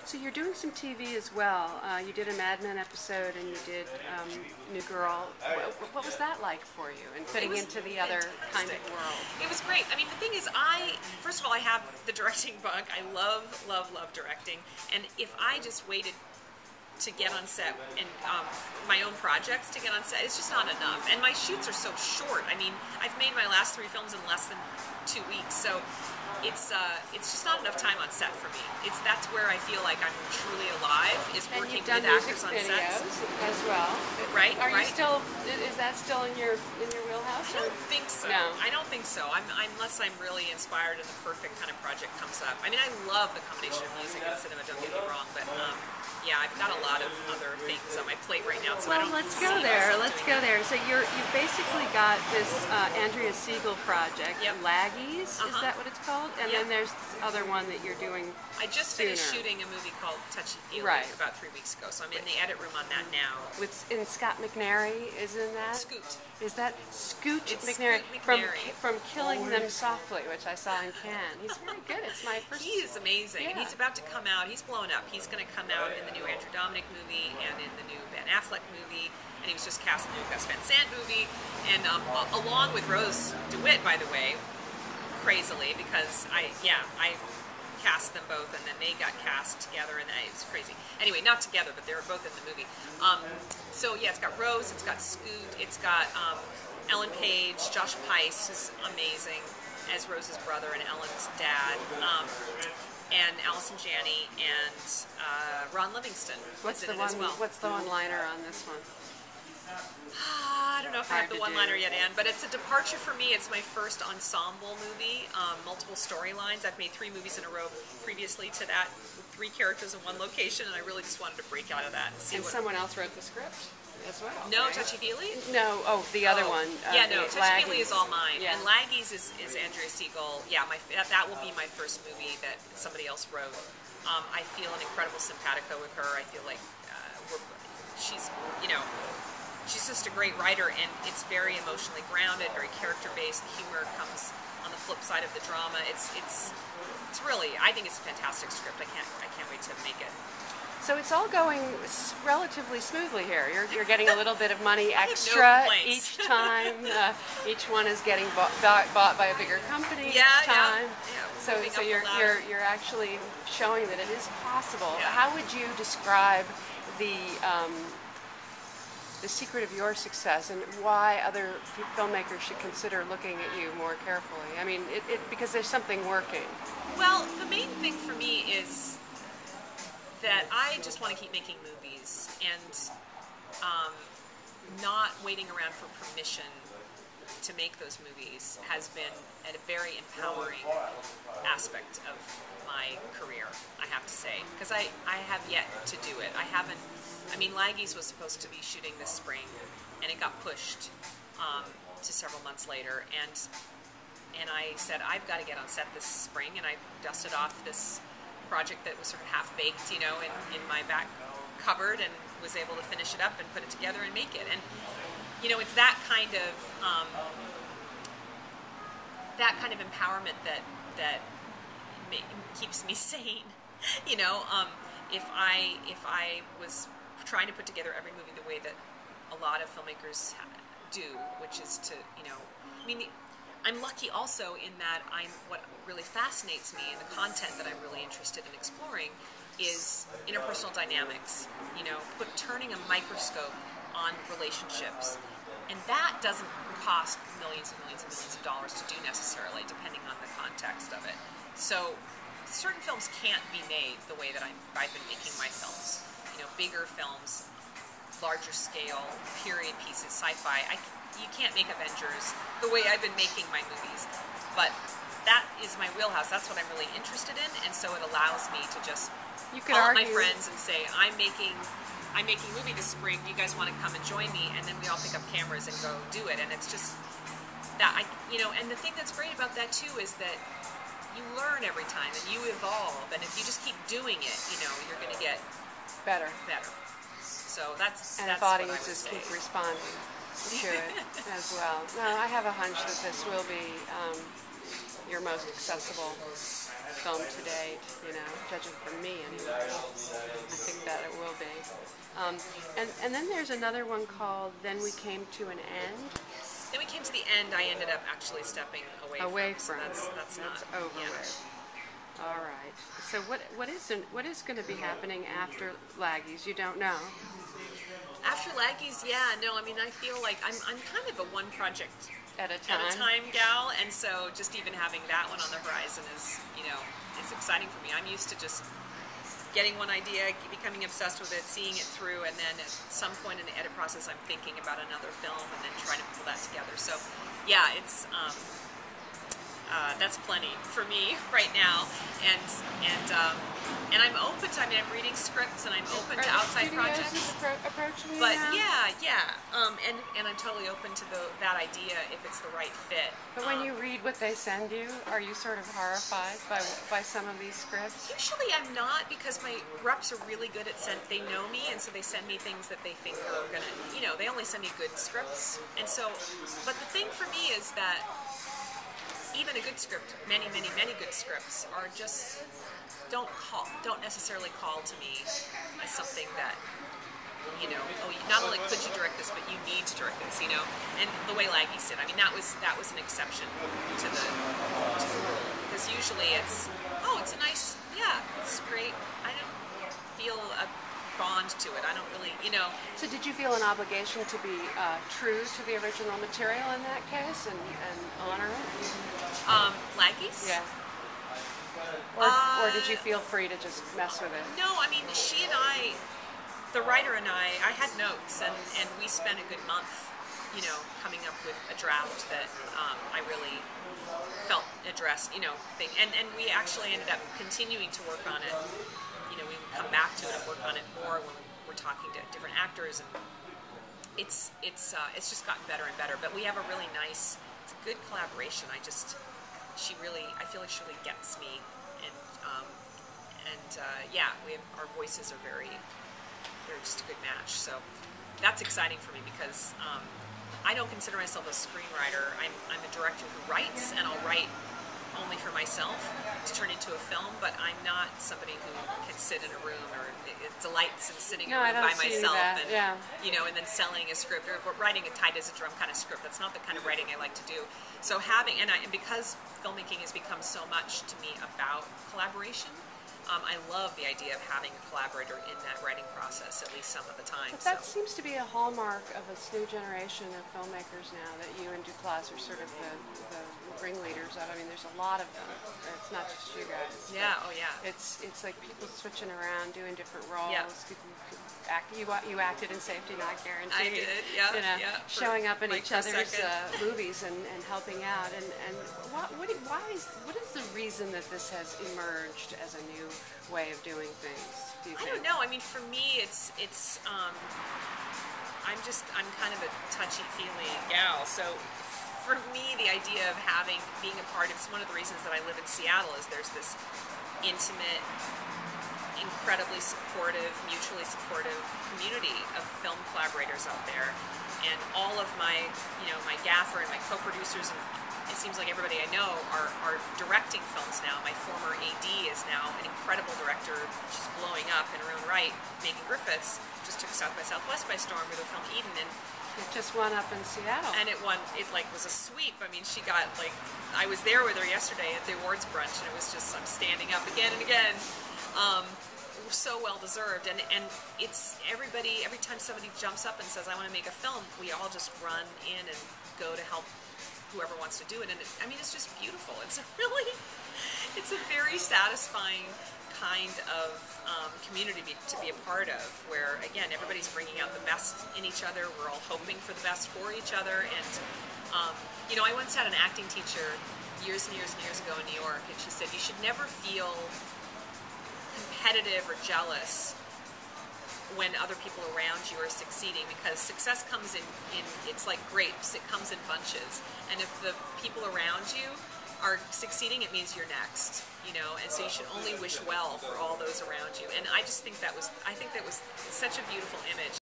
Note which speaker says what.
Speaker 1: So you're doing some TV as well. You did a Mad Men episode, and you did New Girl. What was that like for you, and fitting into the other kind of world?
Speaker 2: It was great. I mean, the thing is, first of all, I have the directing bug. I love directing, and if I just waited to get on set and my own projects to get on set, it's just not enough. And my shoots are so short. I mean, I've made my last 3 films in less than 2 weeks, so it's just not enough time on set for me. That's where I feel like I'm truly alive, is working with actors on sets
Speaker 1: as well.
Speaker 2: Right?
Speaker 1: Are you still? Is that still in your wheelhouse?
Speaker 2: I don't think so.
Speaker 1: No.
Speaker 2: I don't think so. Unless I'm really inspired and the perfect kind of project comes up. I mean, I love the combination of music and cinema. Don't get me wrong, but yeah, I've got a lot of other things on my plate right now. So
Speaker 1: well, let's go there. So you've basically got this Andrea Siegel project, Laggies. Is that what it's called? And then there's this other one that you're doing.
Speaker 2: I just finished shooting a movie called Touchy Feely about 3 weeks ago, so I'm in the edit room on that now.
Speaker 1: And Scott McNary is in that?
Speaker 2: Scoot.
Speaker 1: Is that Scoot McNary?
Speaker 2: Scoot McNary.
Speaker 1: From Killing Them Softly, which I saw in Cannes. He's very good. It's my first.
Speaker 2: He is amazing, and he's about to come out. He's blown up. He's going to come out in the new Andrew Dominic movie and in the new Ben Affleck movie, and he was just cast in the new Gus Van Sant movie, and along with Rose DeWitt, by the way, crazily, because I cast them both, and then they got cast together, and it's crazy. Anyway, not together, but they were both in the movie. So yeah, it's got Rose, it's got Scoot, it's got Ellen Page, Josh Pais is amazing as Rose's brother and Ellen's dad, and Allison Janney and Ron Livingston.
Speaker 1: What's the one-liner on this one?
Speaker 2: I don't know if I have the one-liner yet, Anne, but it's a departure for me. It's my first ensemble movie, multiple storylines. I've made 3 movies in a row previously to that, with 3 characters in 1 location, and I really just wanted to break out of that. And
Speaker 1: someone else wrote the script as well.
Speaker 2: No, right? Touchy Feely?
Speaker 1: No, the other one.
Speaker 2: Touchy Feely is all mine.
Speaker 1: Yeah.
Speaker 2: And Laggies is Andrea Siegel. Yeah, that will be my first movie that somebody else wrote. I feel an incredible simpatico with her. I feel like she's just a great writer, and it's very emotionally grounded, very character-based. The humor comes on the flip side of the drama. It's really, I think it's a fantastic script. I can't wait to make it.
Speaker 1: So it's all going relatively smoothly here. You're getting a little bit of money extra each time. Each one is getting bought by a bigger company each time. So you're actually showing that it is possible. Yeah. How would you describe the secret of your success, and why other filmmakers should consider looking at you more carefully? I mean, because there's something working.
Speaker 2: Well, the main thing for me is that I just want to keep making movies, and not waiting around for permission to make those movies has been a very empowering aspect of my career, I have to say, because I have yet to do it. Laggies was supposed to be shooting this spring, and it got pushed to several months later, and I said, I've got to get on set this spring, and I dusted off this project that was sort of half-baked, in my back cupboard, and was able to finish it up and put it together and make it. And, it's that kind of empowerment that keeps me sane. If I was trying to put together every movie the way that a lot of filmmakers do, which is to, I'm lucky also in that what really fascinates me, and the content that I'm really interested in exploring is interpersonal dynamics, turning a microscope on relationships. And that doesn't cost millions and millions and millions of dollars to do necessarily, depending on the context of it. So certain films can't be made the way that I've been making my films. Bigger films, larger scale, period pieces, sci-fi. You can't make Avengers the way I've been making my movies. But that is my wheelhouse. That's what I'm really interested in, and so it allows me to just call up my friends and say, I'm making a movie this spring. Do you guys want to come and join me? And then we all pick up cameras and go do it. And it's just that and the thing that's great about that too is that you learn every time and you evolve. And if you just keep doing it, you're going to get better. So that's
Speaker 1: if audiences keep responding to it as well. No, I have a hunch that this will be your most accessible film to date, judging from me anyway. I think that it will be. And then there's another one called Then We Came to an End.
Speaker 2: Then we came to the end. I ended up actually stepping away from. So that's not
Speaker 1: over with. All right. So what is going to be happening after Laggies? You don't know.
Speaker 2: After Laggies, no. I mean, I feel like I'm kind of a one project
Speaker 1: at a time
Speaker 2: gal, and so just even having that one on the horizon is, it's exciting for me. I'm used to just getting one idea, becoming obsessed with it, seeing it through, and then at some point in the edit process, I'm thinking about another film and then trying to pull that together. So, yeah, it's that's plenty for me right now, and I'm open to. I mean, I'm reading scripts and I'm open to outside projects.
Speaker 1: Approaching you
Speaker 2: but
Speaker 1: now?
Speaker 2: And I'm totally open to that idea if it's the right fit.
Speaker 1: But when you read what they send you, are you sort of horrified by some of these scripts?
Speaker 2: Usually I'm not, because my reps are really good at they know me, and so they send me things that they think are gonna, they only send me good scripts, and so. But the thing for me is that even a good script, many good scripts are just don't necessarily call to me as something that, not only could you direct this, but you need to direct this, and the way Laggies did. I mean, that was an exception to the rule, because usually it's a nice, it's great. I don't feel a bond to it. I don't really,
Speaker 1: So did you feel an obligation to be true to the original material in that case and honor it?
Speaker 2: Laggies?
Speaker 1: Yeah. Or did you feel free to just mess with it?
Speaker 2: No, I mean, she and I, the writer and I had notes, and we spent a good month, coming up with a draft that I really felt addressed, thing. And we actually ended up continuing to work on it. We would come back to it and work on it more when we're talking to different actors, and it's just gotten better and better. But we have a really nice, it's a good collaboration. I feel like she really gets me, and our voices are they're just a good match. So that's exciting for me, because I don't consider myself a screenwriter. I'm a director who writes, and I'll write only for myself to turn into a film, but I'm not somebody who can sit in a room or it delights in sitting in a room by myself and and then selling a script or writing a tight as a drum kind of script. That's not the kind of writing I like to do. So because filmmaking has become so much to me about collaboration, I love the idea of having a collaborator in that writing process, at least some of the time.
Speaker 1: But that seems to be a hallmark of this new generation of filmmakers now, that you and Duplass are sort of the ringleaders of. I mean, there's a lot of them. It's not just you guys.
Speaker 2: Yeah,
Speaker 1: It's like people switching around, doing different roles.
Speaker 2: Yeah.
Speaker 1: You acted in Safety Not Guaranteed.
Speaker 2: I did,
Speaker 1: showing up in each other's movies and helping out. And what is the reason that this has emerged as a new way of doing things, do you think?
Speaker 2: I don't know. I mean, for me, I'm kind of a touchy-feely gal. So for me, the idea of being a part of, it's one of the reasons that I live in Seattle, is there's this intimate, incredibly supportive, mutually supportive community of film collaborators out there, and all of my gaffer and my co-producers, and it seems like everybody I know are directing films now. My former AD is now an incredible director. She's blowing up in her own right. Megan Griffiths just took South by Southwest by storm with her film Eden, and
Speaker 1: it just won up in Seattle.
Speaker 2: And it was a sweep. I mean, she got I was there with her yesterday at the awards brunch, and it was just, I'm standing up again and again. So well deserved, and it's everybody. Every time somebody jumps up and says, "I want to make a film," we all just run in and go to help whoever wants to do it. And it's just beautiful. It's a very satisfying kind of community to be a part of, where again everybody's bringing out the best in each other. We're all hoping for the best for each other, and I once had an acting teacher years and years and years ago in New York, and she said you should never feel competitive or jealous when other people around you are succeeding, because success comes in it's like grapes, it comes in bunches, and if the people around you are succeeding, it means you're next, and so you should only wish well for all those around you. And I just think that was such a beautiful image.